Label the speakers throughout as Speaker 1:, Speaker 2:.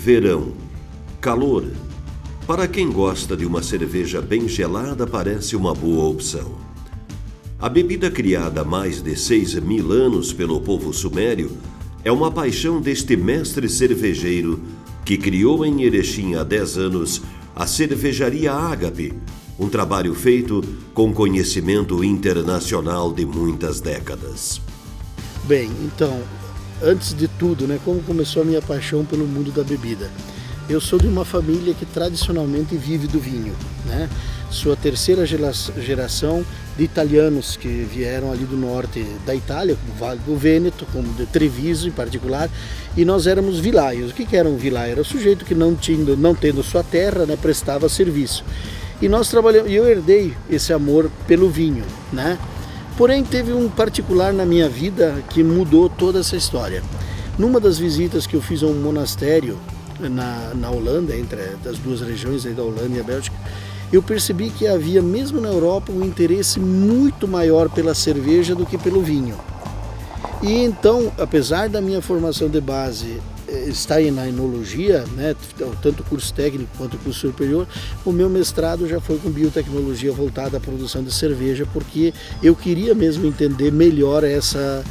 Speaker 1: Verão. Calor. Para quem gosta de uma cerveja bem gelada, parece uma boa opção. A bebida criada há mais de 6.000 anos pelo povo sumério é uma paixão deste mestre cervejeiro que criou em Erechim há 10 anos a cervejaria Ágape, um trabalho feito com conhecimento internacional de muitas décadas.
Speaker 2: Bem, então, antes de tudo, como começou a minha paixão pelo mundo da bebida? Eu sou de uma família que tradicionalmente vive do vinho, Sou a terceira geração de italianos que vieram ali do norte da Itália, do Vale do Vêneto, como de Treviso em particular, e nós éramos vilaios. O que era um vilaio? Era o sujeito que não tendo sua terra, prestava serviço. E nós trabalhamos, e eu herdei esse amor pelo vinho, Porém, teve um particular na minha vida que mudou toda essa história. Numa das visitas que eu fiz a um monastério na Holanda, entre as duas regiões da Holanda e a Bélgica, eu percebi que havia, mesmo na Europa, um interesse muito maior pela cerveja do que pelo vinho. E então, apesar da minha formação de base estar na enologia, tanto o curso técnico quanto o curso superior, o meu mestrado já foi com biotecnologia voltada à produção de cerveja, porque eu queria mesmo entender melhor essa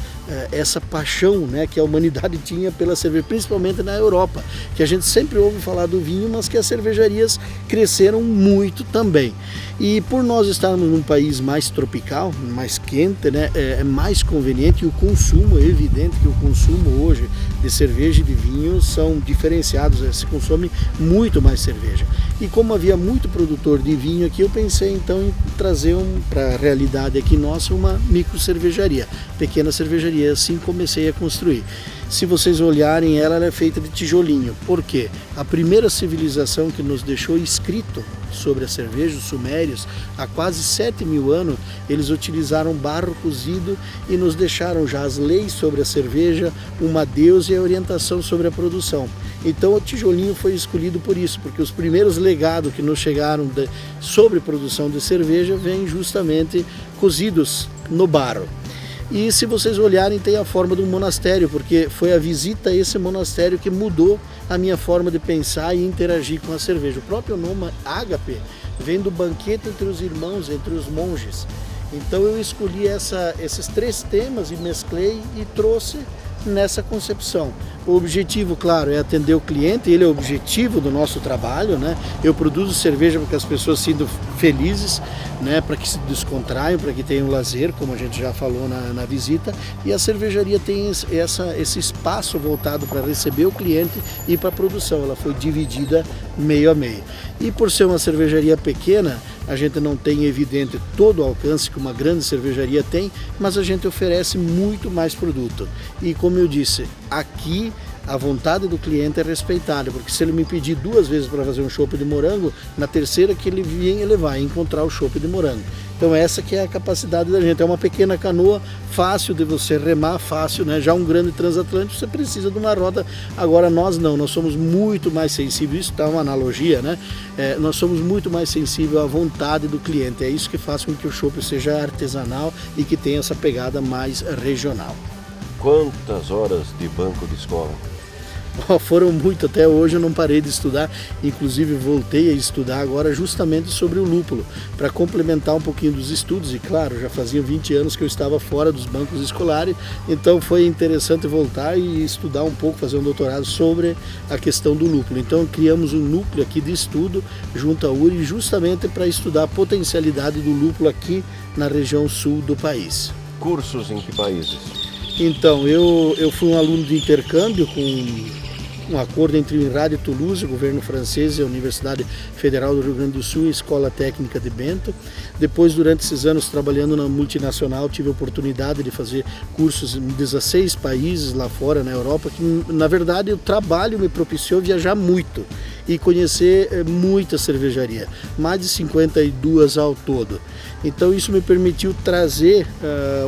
Speaker 2: paixão que a humanidade tinha pela cerveja, principalmente na Europa, que a gente sempre ouve falar do vinho, mas que as cervejarias cresceram muito também. E por nós estarmos num país mais tropical, mais quente, é mais conveniente, e o consumo, é evidente que o consumo hoje de cerveja e de vinho são diferenciados, se consome muito mais cerveja. E como havia muito produtor de vinho aqui, eu pensei então em trazer para a realidade aqui nossa uma micro cervejaria, pequena cervejaria, assim comecei a construir. Se vocês olharem, ela é feita de tijolinho. Por quê? A primeira civilização que nos deixou escrito sobre a cerveja, os sumérios, há quase 7.000 anos, eles utilizaram barro cozido e nos deixaram já as leis sobre a cerveja, uma deusa e a orientação sobre a produção. Então o tijolinho foi escolhido por isso, porque os primeiros legados que nos chegaram sobre produção de cerveja vêm justamente cozidos no barro. E se vocês olharem, tem a forma de um monastério, porque foi a visita a esse monastério que mudou a minha forma de pensar e interagir com a cerveja. O próprio nome Ágape vem do banquete entre os irmãos, entre os monges. Então eu escolhi esses 3 temas e mesclei e trouxe nessa concepção. O objetivo, claro, é atender o cliente, ele é o objetivo do nosso trabalho, Eu produzo cerveja para que as pessoas se sintam felizes, para que se descontraiam, para que tenham lazer, como a gente já falou na visita, e a cervejaria tem esse espaço voltado para receber o cliente e para a produção. Ela foi dividida meio a meio. E por ser uma cervejaria pequena, a gente não tem, evidente, todo o alcance que uma grande cervejaria tem, mas a gente oferece muito mais produto. E como eu disse, aqui a vontade do cliente é respeitada, porque se ele me pedir 2 vezes para fazer um chopp de morango, na terceira que ele vier, ele vai encontrar o chopp de morango. Então essa que é a capacidade da gente, é uma pequena canoa, fácil de você remar, fácil, Já um grande transatlântico, você precisa de uma roda. Agora nós não, nós somos muito mais sensíveis, isso está uma analogia, nós somos muito mais sensíveis à vontade do cliente, é isso que faz com que o chopp seja artesanal e que tenha essa pegada mais regional.
Speaker 1: Quantas horas de banco de escola?
Speaker 2: Foram muito, até hoje eu não parei de estudar, inclusive voltei a estudar agora justamente sobre o lúpulo, para complementar um pouquinho dos estudos, e claro, já fazia 20 anos que eu estava fora dos bancos escolares, então foi interessante voltar e estudar um pouco, fazer um doutorado sobre a questão do lúpulo. Então criamos um núcleo aqui de estudo junto à URI, justamente para estudar a potencialidade do lúpulo aqui na região sul do país.
Speaker 1: Cursos em que países?
Speaker 2: Então, eu fui um aluno de intercâmbio com um acordo entre o INRAD e Toulouse, o governo francês e a Universidade Federal do Rio Grande do Sul e a Escola Técnica de Bento. Depois, durante esses anos trabalhando na multinacional, tive a oportunidade de fazer cursos em 16 países lá fora, na Europa, que na verdade o trabalho me propiciou viajar muito e conhecer muita cervejaria, mais de 52 ao todo. Então isso me permitiu trazer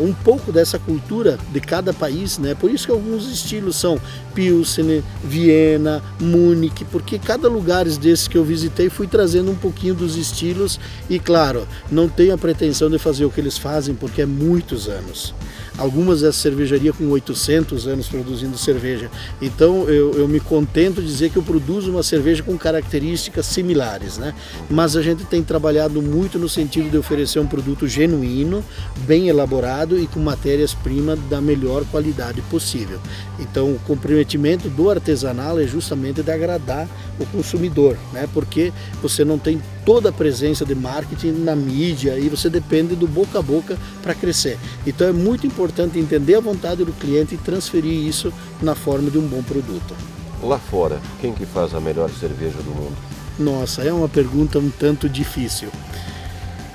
Speaker 2: um pouco dessa cultura de cada país, Por isso que alguns estilos são Pilsen, Viena, Munique, porque cada lugar desses que eu visitei fui trazendo um pouquinho dos estilos e, claro, não tenho a pretensão de fazer o que eles fazem, porque é muitos anos. algumas dessas cervejarias com 800 anos produzindo cerveja. Então eu me contento de dizer que eu produzo uma cerveja com características similares, né? Mas a gente tem trabalhado muito no sentido de oferecer um produto genuíno, bem elaborado e com matérias-primas da melhor qualidade possível. Então o comprometimento do artesanal é justamente de agradar o consumidor, né? Porque você não tem toda a presença de marketing na mídia e você depende do boca a boca para crescer. Então é muito importante entender a vontade do cliente e transferir isso na forma de um bom produto.
Speaker 1: Lá fora, quem que faz a melhor cerveja do mundo?
Speaker 2: Nossa, é uma pergunta um tanto difícil.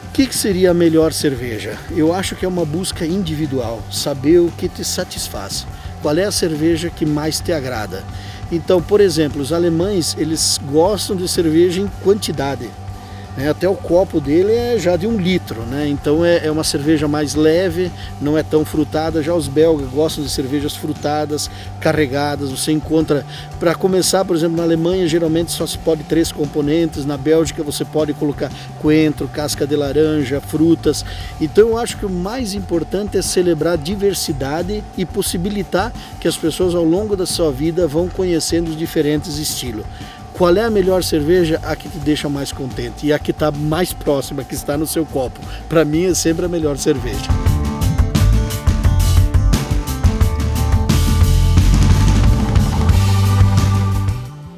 Speaker 2: O que seria a melhor cerveja? Eu acho que é uma busca individual, saber o que te satisfaz. Qual é a cerveja que mais te agrada? Então, por exemplo, os alemães, eles gostam de cerveja em quantidade. Até o copo dele é já de 1 litro, né? Então é uma cerveja mais leve, não é tão frutada. Já os belgas gostam de cervejas frutadas, carregadas. Você encontra, para começar, por exemplo, na Alemanha geralmente só se pode 3 componentes. Na Bélgica você pode colocar coentro, casca de laranja, frutas. Então eu acho que o mais importante é celebrar a diversidade e possibilitar que as pessoas ao longo da sua vida vão conhecendo os diferentes estilos. Qual é a melhor cerveja? A que te deixa mais contente e a que está mais próxima, que está no seu copo. Para mim é sempre a melhor cerveja.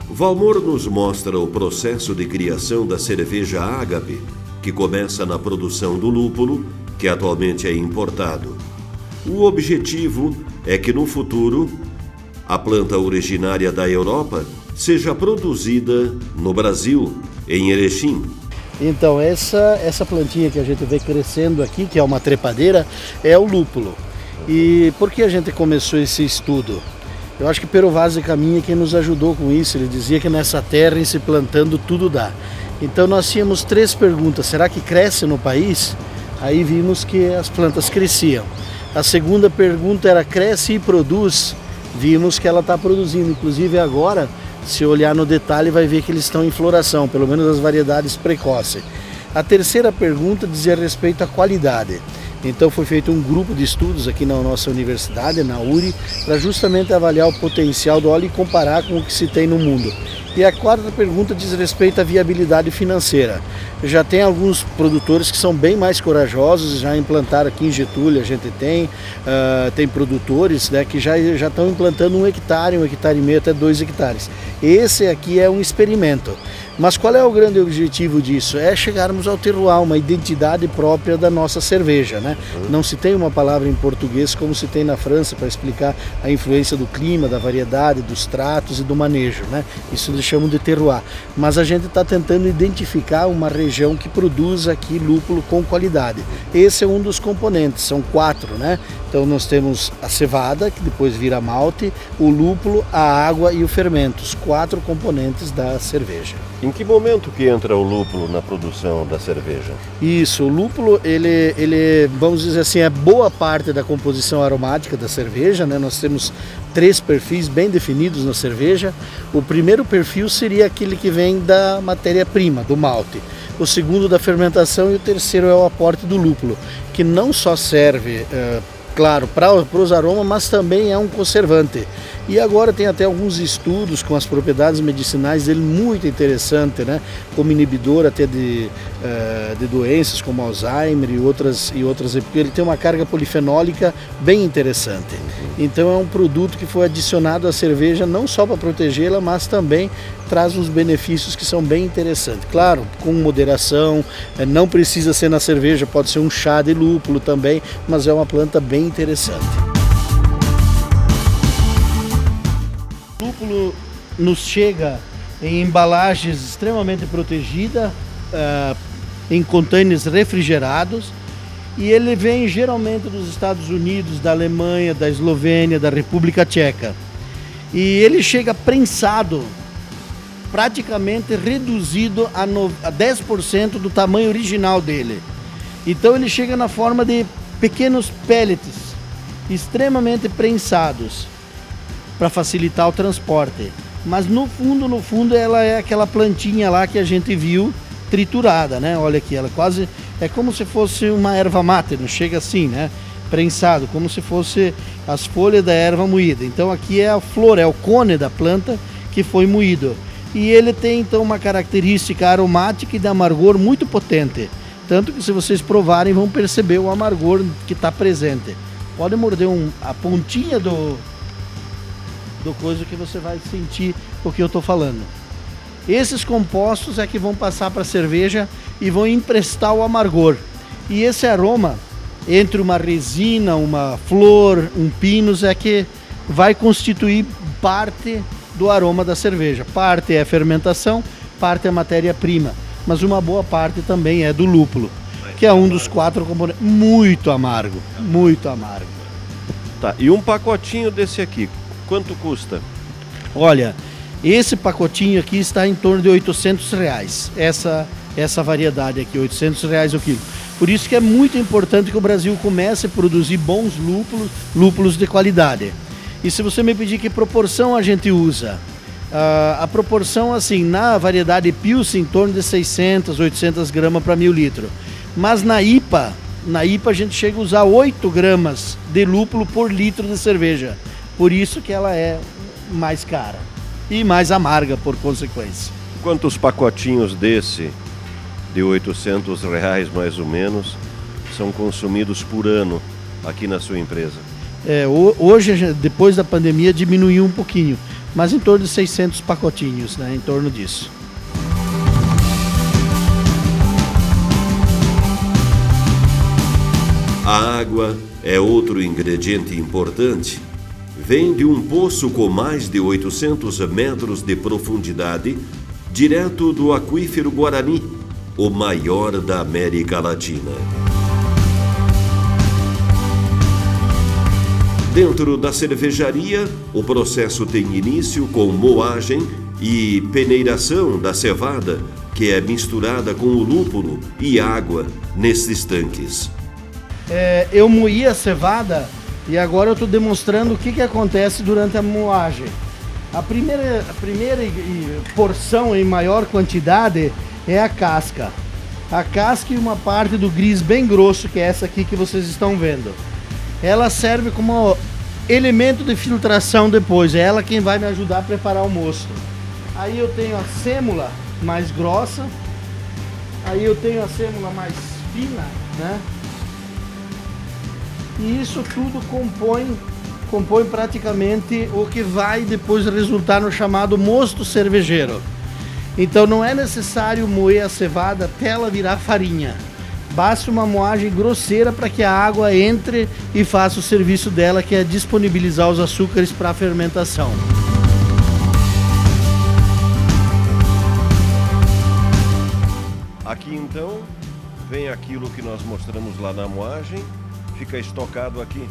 Speaker 1: Valmor nos mostra o processo de criação da cerveja Ágape, que começa na produção do lúpulo, que atualmente é importado. O objetivo é que no futuro a planta originária da Europa seja produzida no Brasil, em Erechim.
Speaker 2: Então essa plantinha que a gente vê crescendo aqui, que é uma trepadeira, é o lúpulo. E por que a gente começou esse estudo? Eu acho que Pero Vaz de Caminha é quem nos ajudou com isso. Ele dizia que nessa terra, em se plantando, tudo dá. Então nós tínhamos 3 perguntas. Será que cresce no país? Aí vimos que as plantas cresciam. A segunda pergunta era: cresce e produz? Vimos que ela está produzindo. Inclusive agora, se olhar no detalhe, vai ver que eles estão em floração, pelo menos as variedades precoces. A terceira pergunta dizia respeito à qualidade. Então foi feito um grupo de estudos aqui na nossa universidade, na URI, para justamente avaliar o potencial do óleo e comparar com o que se tem no mundo. E a quarta pergunta diz respeito à viabilidade financeira. Já tem alguns produtores que são bem mais corajosos, já implantaram aqui em Getúlio, a gente tem produtores, né, que já estão implantando 1 hectare, 1,5 hectares, até 2 hectares. Esse aqui é um experimento. Mas qual é o grande objetivo disso? É chegarmos ao terroir, uma identidade própria da nossa cerveja, né? Não se tem uma palavra em português como se tem na França para explicar a influência do clima, da variedade, dos tratos e do manejo, né? Isso eles chamam de terroir. Mas a gente está tentando identificar uma região que produz aqui lúpulo com qualidade. Esse é um dos componentes, são 4, né? Então nós temos a cevada, que depois vira malte, o lúpulo, a água e o fermento, os 4 componentes da cerveja.
Speaker 1: Em que momento que entra o lúpulo na produção da cerveja?
Speaker 2: Isso, o lúpulo, ele, vamos dizer assim, é boa parte da composição aromática da cerveja, né? Nós temos 3 perfis bem definidos na cerveja. O primeiro perfil seria aquele que vem da matéria-prima, do malte. O segundo da fermentação e o terceiro é o aporte do lúpulo, que não só serve claro, para os aromas, mas também é um conservante. E agora tem até alguns estudos com as propriedades medicinais dele muito interessante, né? Como inibidor até de doenças como Alzheimer e outras, porque ele tem uma carga polifenólica bem interessante. Então é um produto que foi adicionado à cerveja não só para protegê-la, mas também traz uns benefícios que são bem interessantes. Claro, com moderação, não precisa ser na cerveja, pode ser um chá de lúpulo também, mas é uma planta bem interessante. O lúpulo nos chega em embalagens extremamente protegidas, em contêineres refrigerados, e ele vem geralmente dos Estados Unidos, da Alemanha, da Eslovênia, da República Tcheca. E ele chega prensado, praticamente reduzido a 10% do tamanho original dele. Então ele chega na forma de pequenos pellets, extremamente prensados, para facilitar o transporte. Mas no fundo ela é aquela plantinha lá que a gente viu triturada, né? Olha aqui, ela quase é como se fosse uma erva mate, não chega assim, né? prensado, como se fosse as folhas da erva moída. Então aqui é a flor, é o cone da planta que foi moído. E ele tem então uma característica aromática e de amargor muito potente. Tanto que se vocês provarem vão perceber o amargor que está presente. Pode morder a pontinha do coisa que você vai sentir o que eu estou falando. Esses compostos é que vão passar para a cerveja e vão emprestar o amargor. E esse aroma, entre uma resina, uma flor, um pinus, é que vai constituir parte do aroma da cerveja. Parte é fermentação, parte é matéria-prima, mas uma boa parte também é do lúpulo, que é um dos 4 componentes. Muito amargo, muito amargo.
Speaker 3: Tá, e um pacotinho desse aqui, quanto custa?
Speaker 2: Olha, esse pacotinho aqui está em torno de R$800, essa variedade aqui, R$800 o quilo. Por isso que é muito importante que o Brasil comece a produzir bons lúpulos de qualidade. E se você me pedir que proporção a gente usa, a proporção assim, na variedade Pilsen, em torno de 600, 800 gramas para 1000 litros. Mas na IPA a gente chega a usar 8 gramas de lúpulo por litro de cerveja. Por isso que ela é mais cara e mais amarga por consequência.
Speaker 3: Quantos pacotinhos desse, de R$800 mais ou menos, são consumidos por ano aqui na sua empresa?
Speaker 2: Hoje, depois da pandemia, diminuiu um pouquinho, mas em torno de 600 pacotinhos, né, em torno disso.
Speaker 1: A água é outro ingrediente importante. Vem de um poço com mais de 800 metros de profundidade, direto do aquífero Guarani, o maior da América Latina. Dentro da cervejaria, o processo tem início com moagem e peneiração da cevada, que é misturada com o lúpulo e água nesses tanques.
Speaker 2: Eu moí a cevada e agora eu estou demonstrando o que acontece durante a moagem. A primeira porção em maior quantidade é a casca. A casca e uma parte do gris bem grosso, que é essa aqui que vocês estão vendo. Ela serve como elemento de filtração depois. É ela quem vai me ajudar a preparar o mosto. Aí eu tenho a sêmula mais grossa. Aí eu tenho a sêmula mais fina, né? E isso tudo compõe praticamente o que vai depois resultar no chamado mosto cervejeiro. Então não é necessário moer a cevada até ela virar farinha. Basta uma moagem grosseira para que a água entre e faça o serviço dela, que é disponibilizar os açúcares para a fermentação.
Speaker 3: Aqui então vem aquilo que nós mostramos lá na moagem, fica estocado aqui.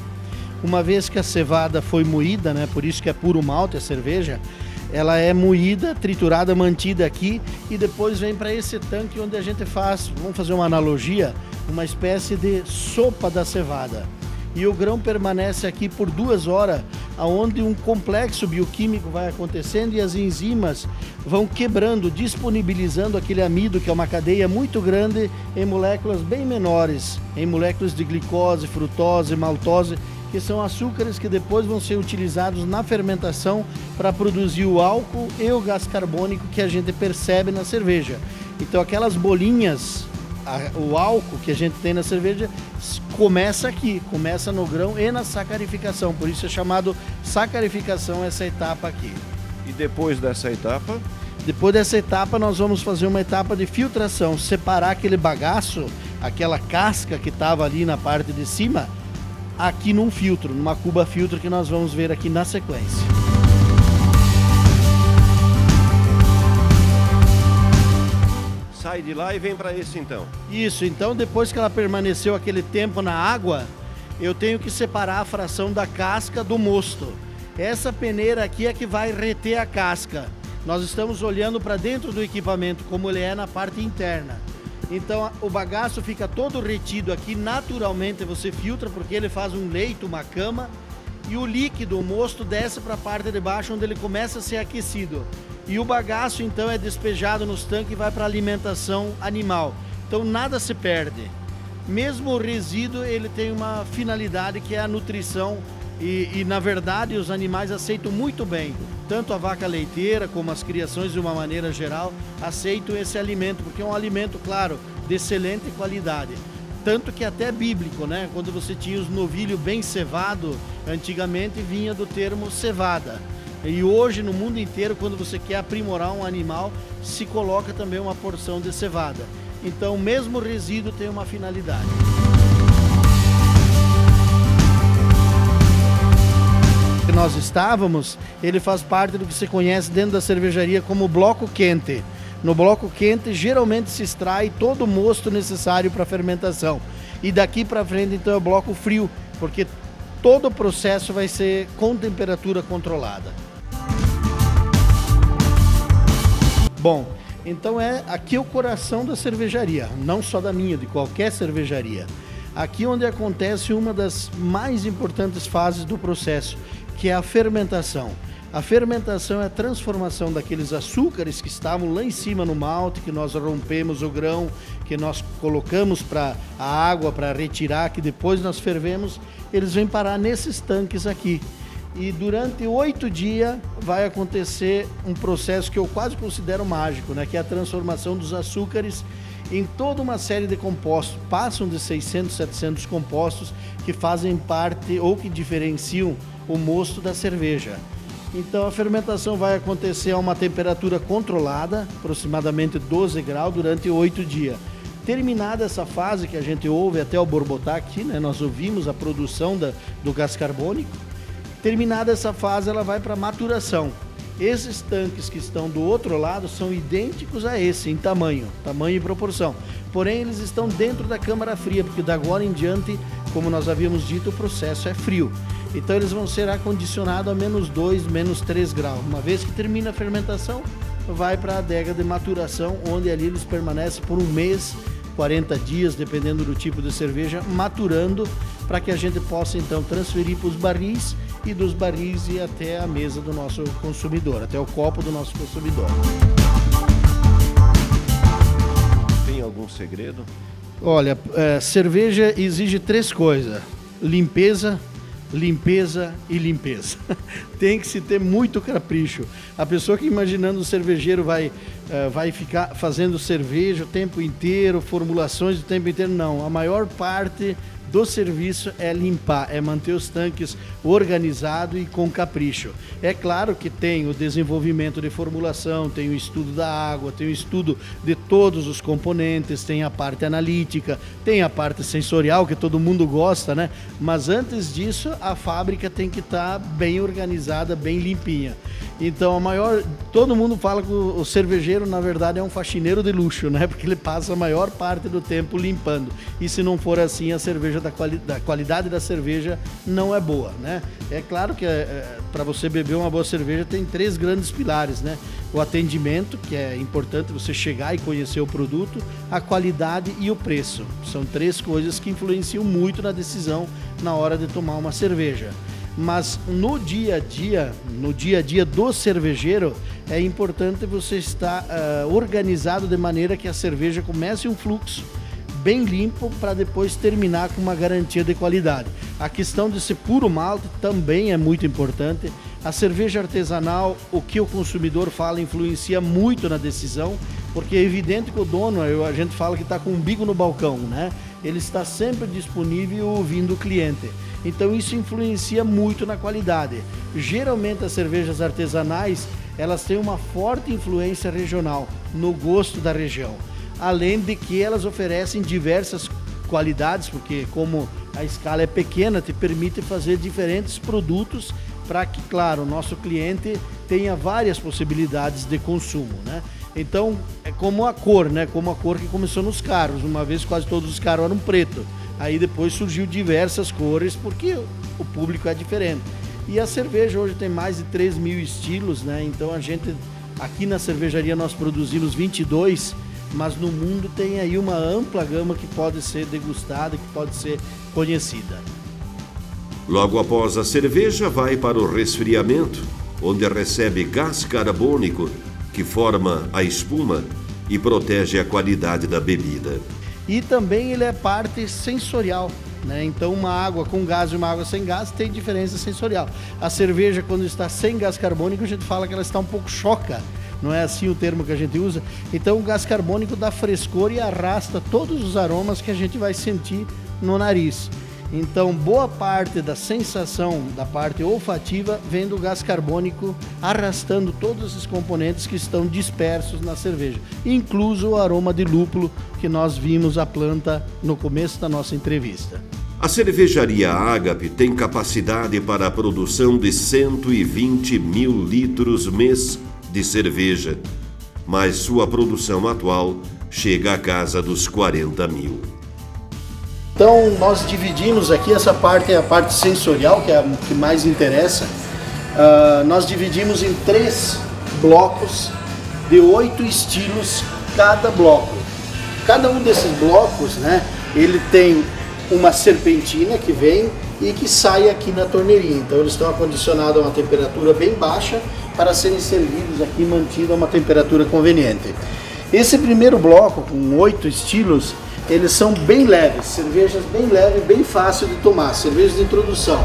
Speaker 2: Uma vez que a cevada foi moída, né, por isso que é puro malte a cerveja, ela é moída, triturada, mantida aqui e depois vem para esse tanque onde a gente faz, vamos fazer uma analogia, uma espécie de sopa da cevada. E o grão permanece aqui por 2 horas, onde um complexo bioquímico vai acontecendo e as enzimas vão quebrando, disponibilizando aquele amido, que é uma cadeia muito grande, em moléculas bem menores, em moléculas de glicose, frutose, maltose, que são açúcares que depois vão ser utilizados na fermentação para produzir o álcool e o gás carbônico que a gente percebe na cerveja. Então aquelas bolinhas, o álcool que a gente tem na cerveja começa aqui, começa no grão e na sacarificação, por isso é chamado sacarificação essa etapa aqui.
Speaker 3: E depois dessa etapa?
Speaker 2: Depois dessa etapa nós vamos fazer uma etapa de filtração, separar aquele bagaço, aquela casca que estava ali na parte de cima, aqui num filtro, numa cuba filtro que nós vamos ver aqui na sequência.
Speaker 3: Sai de lá e vem para esse então?
Speaker 2: Isso, então depois que ela permaneceu aquele tempo na água, eu tenho que separar a fração da casca do mosto. Essa peneira aqui é que vai reter a casca. Nós estamos olhando para dentro do equipamento, como ele é na parte interna. Então o bagaço fica todo retido aqui, naturalmente você filtra porque ele faz um leito, uma cama, e o líquido, o mosto, desce para a parte de baixo onde ele começa a ser aquecido. E o bagaço então é despejado nos tanques e vai para a alimentação animal. Então nada se perde. Mesmo o resíduo, ele tem uma finalidade que é a nutrição e na verdade os animais aceitam muito bem. Tanto a vaca leiteira como as criações de uma maneira geral aceitam esse alimento, porque é um alimento, claro, de excelente qualidade. Tanto que até é bíblico, né? Quando você tinha os novilhos bem cevado, antigamente vinha do termo cevada. E hoje no mundo inteiro, quando você quer aprimorar um animal, se coloca também uma porção de cevada. Então, mesmo o resíduo tem uma finalidade. Que nós estávamos, ele faz parte do que se conhece dentro da cervejaria como bloco quente. No bloco quente, geralmente se extrai todo o mosto necessário para a fermentação. E daqui para frente, então, é o bloco frio, porque todo o processo vai ser com temperatura controlada. Bom, então aqui é o coração da cervejaria, não só da minha, de qualquer cervejaria. Aqui onde acontece uma das mais importantes fases do processo, que é a fermentação. A fermentação é a transformação daqueles açúcares que estavam lá em cima no malte, que nós rompemos o grão, que nós colocamos para a água para retirar, que depois nós fervemos, eles vêm parar nesses tanques aqui. E durante 8 dias vai acontecer um processo que eu quase considero mágico, né? Que é a transformação dos açúcares em toda uma série de compostos. Passam de 600, 700 compostos que fazem parte ou que diferenciam o mosto da cerveja. Então a fermentação vai acontecer a uma temperatura controlada, aproximadamente 12 graus, durante 8 dias. Terminada essa fase que a gente ouve até o borbotar aqui, né? Nós ouvimos a produção do gás carbônico. Terminada essa fase, ela vai para maturação. Esses tanques que estão do outro lado são idênticos a esse em tamanho e proporção. Porém, eles estão dentro da câmara fria, porque da agora em diante, como nós havíamos dito, o processo é frio. Então, eles vão ser acondicionados a -2, -3 graus. Uma vez que termina a fermentação, vai para a adega de maturação, onde ali eles permanecem por 1 mês, 40 dias, dependendo do tipo de cerveja, maturando, para que a gente possa então transferir para os barris e dos barris ir até a mesa do nosso consumidor, até o copo do nosso consumidor.
Speaker 3: Tem algum segredo?
Speaker 2: Olha, cerveja exige 3 coisas: limpeza, limpeza e limpeza. Tem que se ter muito capricho. A pessoa que imaginando o cervejeiro vai ficar fazendo cerveja o tempo inteiro, formulações o tempo inteiro, não. A maior parte do serviço é limpar, é manter os tanques organizados e com capricho. É claro que tem o desenvolvimento de formulação, tem o estudo da água, tem o estudo de todos os componentes, tem a parte analítica, tem a parte sensorial que todo mundo gosta, né? Mas antes disso, a fábrica tem que estar bem organizada, bem limpinha. Então, todo mundo fala que o cervejeiro, na verdade, é um faxineiro de luxo, né? Porque ele passa a maior parte do tempo limpando. E se não for assim, a cerveja da qualidade da cerveja não é boa, né? É claro que para você beber uma boa cerveja tem 3 grandes pilares, né? O atendimento, que é importante você chegar e conhecer o produto, a qualidade e o preço. São 3 coisas que influenciam muito na decisão na hora de tomar uma cerveja. Mas no dia a dia do cervejeiro, é importante você estar organizado de maneira que a cerveja comece um fluxo bem limpo para depois terminar com uma garantia de qualidade. A questão de ser puro malte também é muito importante. A cerveja artesanal, o que o consumidor fala, influencia muito na decisão, porque é evidente que o dono, a gente fala que está com o umbigo no balcão, né? Ele está sempre disponível ouvindo o cliente. Então isso influencia muito na qualidade. Geralmente as cervejas artesanais, elas têm uma forte influência regional, no gosto da região. Além de que elas oferecem diversas qualidades, porque como a escala é pequena, te permite fazer diferentes produtos para que, claro, o nosso cliente tenha várias possibilidades de consumo, né? Então, é como a cor, né? Como a cor que começou nos carros. Uma vez quase todos os carros eram preto. Aí depois surgiu diversas cores, porque o público é diferente. E a cerveja hoje tem mais de 3.000 estilos, né? Então a gente, aqui na cervejaria nós produzimos 22, mas no mundo tem aí uma ampla gama que pode ser degustada, que pode ser conhecida.
Speaker 1: Logo após a cerveja, vai para o resfriamento, onde recebe gás carbônico, que forma a espuma e protege a qualidade da bebida.
Speaker 2: E também ele é parte sensorial, né? Então uma água com gás e uma água sem gás tem diferença sensorial. A cerveja, quando está sem gás carbônico, a gente fala que ela está um pouco choca, não é assim o termo que a gente usa? Então o gás carbônico dá frescor e arrasta todos os aromas que a gente vai sentir no nariz. Então, boa parte da sensação da parte olfativa vem do gás carbônico arrastando todos esses componentes que estão dispersos na cerveja, incluso o aroma de lúpulo que nós vimos a planta no começo da nossa entrevista.
Speaker 1: A cervejaria Agape tem capacidade para a produção de 120 mil litros mês de cerveja, mas sua produção atual chega à casa dos 40 mil.
Speaker 2: Então nós dividimos aqui, essa parte é a parte sensorial, que é a que mais interessa. Nós dividimos em 3 blocos de 8 estilos cada bloco. Cada um desses blocos, né, ele tem uma serpentina que vem e que sai aqui na torneirinha. Então eles estão acondicionados a uma temperatura bem baixa para serem servidos aqui, mantido a uma temperatura conveniente. Esse primeiro bloco, com 8 estilos, eles são bem leves, cervejas bem leves, bem fácil de tomar, cervejas de introdução.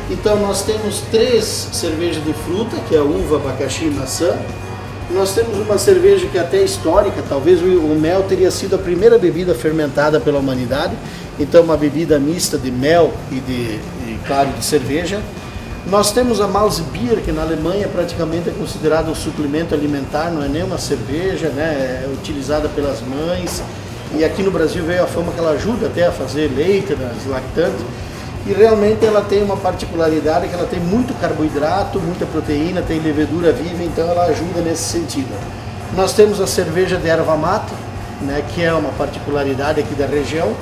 Speaker 2: Então nós temos 3 cervejas de fruta, que é uva, abacaxi e maçã. Nós temos uma cerveja que é até histórica, talvez o mel teria sido a primeira bebida fermentada pela humanidade. Então uma bebida mista de mel e claro, de cerveja. Nós temos a Malzbier, que na Alemanha praticamente é considerado um suplemento alimentar, não é nem uma cerveja, né? É utilizada pelas mães. E aqui no Brasil veio a fama que ela ajuda até a fazer leite nas lactantes. E realmente ela tem uma particularidade que ela tem muito carboidrato, muita proteína, tem levedura viva, então ela ajuda nesse sentido. Nós temos a cerveja de erva mate, né, que é uma particularidade aqui da região.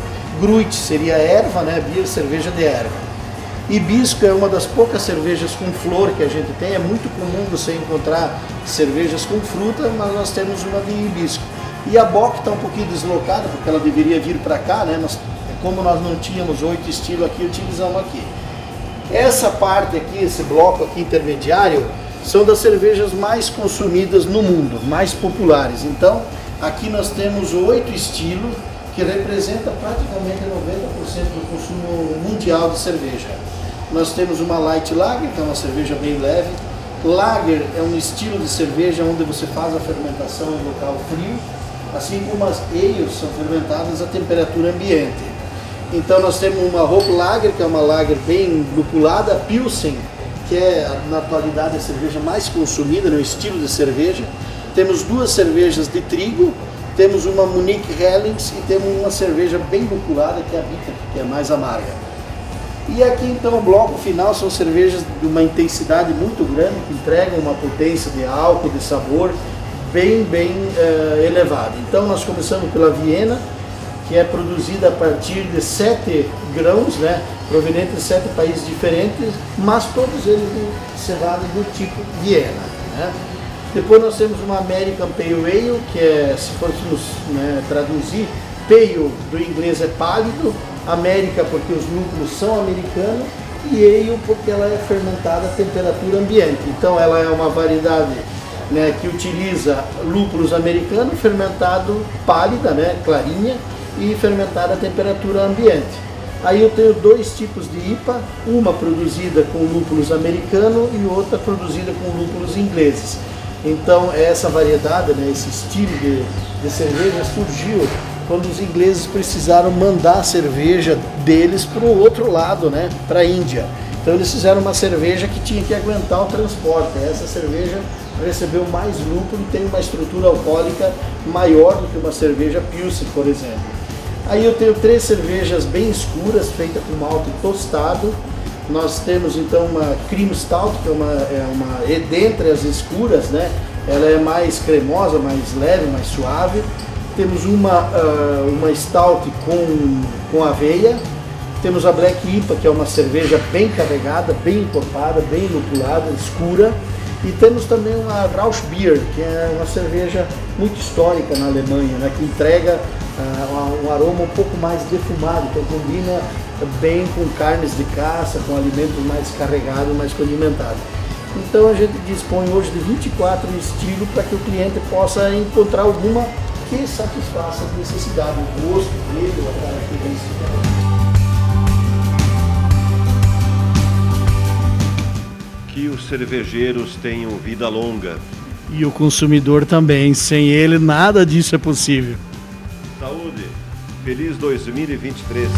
Speaker 2: Gruit seria erva, né, Bier, cerveja de erva. Hibisco é uma das poucas cervejas com flor que a gente tem. É muito comum você encontrar cervejas com fruta, mas nós temos uma de hibisco. E a Bock está um pouquinho deslocada, porque ela deveria vir para cá, né? Como nós não tínhamos 8 estilos aqui, utilizamos aqui. Essa parte aqui, esse bloco aqui intermediário, são das cervejas mais consumidas no mundo, mais populares. Então, aqui nós temos 8 estilos, que representa praticamente 90% do consumo mundial de cerveja. Nós temos uma Light Lager, que é uma cerveja bem leve. Lager é um estilo de cerveja onde você faz a fermentação em local frio, assim como as ales são fermentadas a temperatura ambiente. Então nós temos uma Hop Lager, que é uma lager bem lupulada, Pilsen, que é na atualidade a cerveja mais consumida no estilo de cerveja. Temos 2 cervejas de trigo, temos uma Munich Hellings e temos uma cerveja bem lupulada, que é a Bitter, que é mais amarga. E aqui então o bloco final são cervejas de uma intensidade muito grande, que entregam uma potência de álcool, de sabor bem elevada. Então nós começamos pela Viena, que é produzida a partir de 7 grãos, né, provenientes de 7 países diferentes, mas todos eles cerrados do tipo Viena, né. Depois nós temos uma American Pale Ale, que é, se fôssemos, né, traduzir, Pale do inglês é pálido, América porque os lúpulos são americanos e Ale porque ela é fermentada a temperatura ambiente. Então ela é uma variedade, né, que utiliza lúpulos americanos, fermentado pálida, né, clarinha, e fermentada a temperatura ambiente. Aí eu tenho 2 tipos de IPA, uma produzida com lúpulos americanos e outra produzida com lúpulos ingleses. Então essa variedade, né, esse estilo de cerveja surgiu quando os ingleses precisaram mandar a cerveja deles para o outro lado, né, para a Índia. Então eles fizeram uma cerveja que tinha que aguentar o transporte. Essa cerveja recebeu mais lúpulo e tem uma estrutura alcoólica maior do que uma cerveja Pilsen, por exemplo. Aí eu tenho 3 cervejas bem escuras, feitas com malte tostado. Nós temos então uma Cream Stout, que é dentre as escuras, né? Ela é mais cremosa, mais leve, mais suave. Temos uma Stout com aveia. Temos a Black IPA, que é uma cerveja bem carregada, bem encorpada, bem lupulada, escura. E temos também uma Rauchbier, que é uma cerveja muito histórica na Alemanha, né? Que entrega um aroma um pouco mais defumado, então combina bem com carnes de caça, com alimentos mais carregados, mais condimentados. Então a gente dispõe hoje de 24 estilos para que o cliente possa encontrar alguma que satisfaça as necessidades, o gosto dele, a característica.
Speaker 3: Que os cervejeiros tenham vida longa.
Speaker 2: E o consumidor também. Sem ele, nada disso é possível.
Speaker 3: Saúde. Feliz 2023.